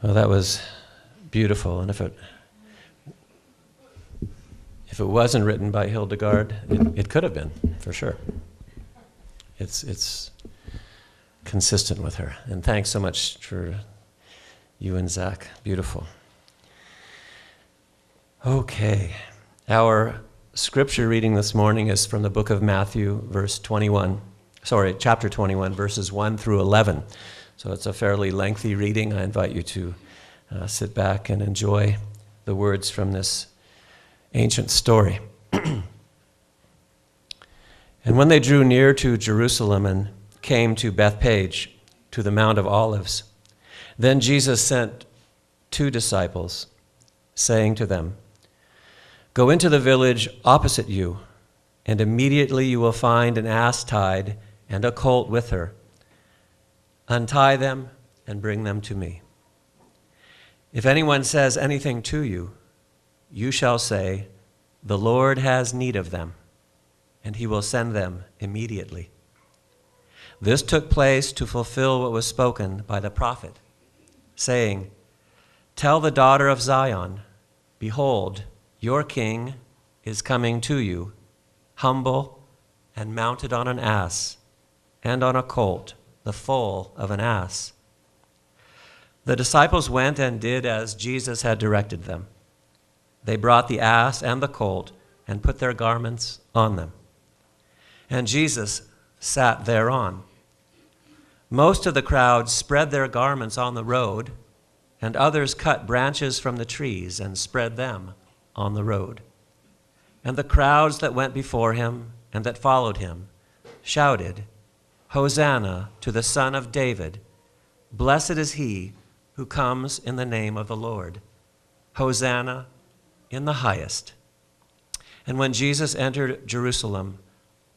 Well, that was beautiful, and if it wasn't written by Hildegard, it could have been, for sure. It's consistent with her. And thanks so much for you and Zach. Beautiful. Okay. Our scripture reading this morning is from the book of Matthew, chapter 21, verses 1 through 11. So it's a fairly lengthy reading. I invite you to sit back and enjoy the words from this ancient story. And when they drew near to Jerusalem and came to Bethpage, to the Mount of Olives, then Jesus sent 2 disciples, saying to them, "Go into the village opposite you, and immediately you will find an ass tied and a colt with her. Untie them and bring them to me. If anyone says anything to you, you shall say, 'The Lord has need of them,' and he will send them immediately." This took place to fulfill what was spoken by the prophet, saying, "Tell the daughter of Zion, behold, your king is coming to you, humble and mounted on an ass, and on a colt, the foal of an ass." The disciples went and did as Jesus had directed them. They brought the ass and the colt and put their garments on them. And Jesus sat thereon. Most of the crowd spread their garments on the road, and others cut branches from the trees and spread them on the road. And the crowds that went before him and that followed him shouted, "Hosanna to the Son of David! Blessed is he who comes in the name of the Lord. Hosanna in the highest." And when Jesus entered Jerusalem,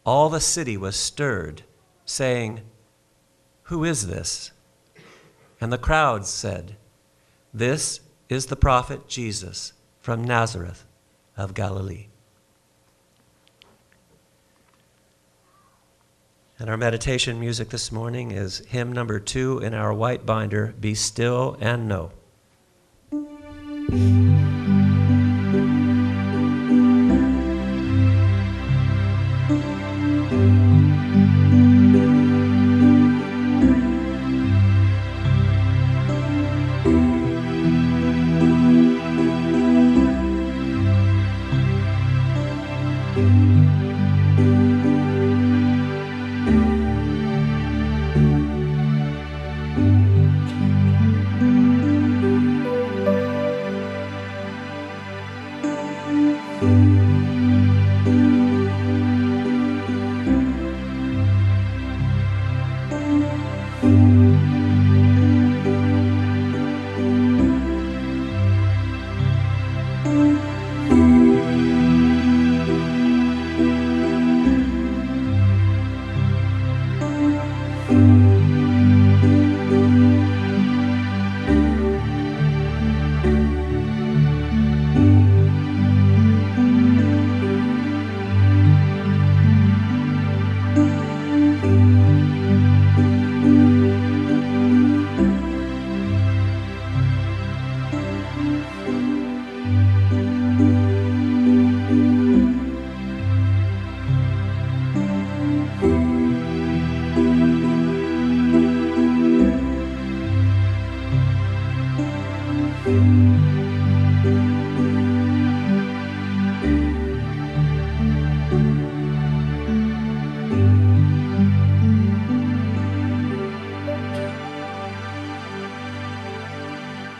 all the city was stirred, saying, "Who is this?" And the crowds said, "This is the prophet Jesus from Nazareth of Galilee." And our meditation music this morning is hymn number 2 in our white binder, "Be Still and Know."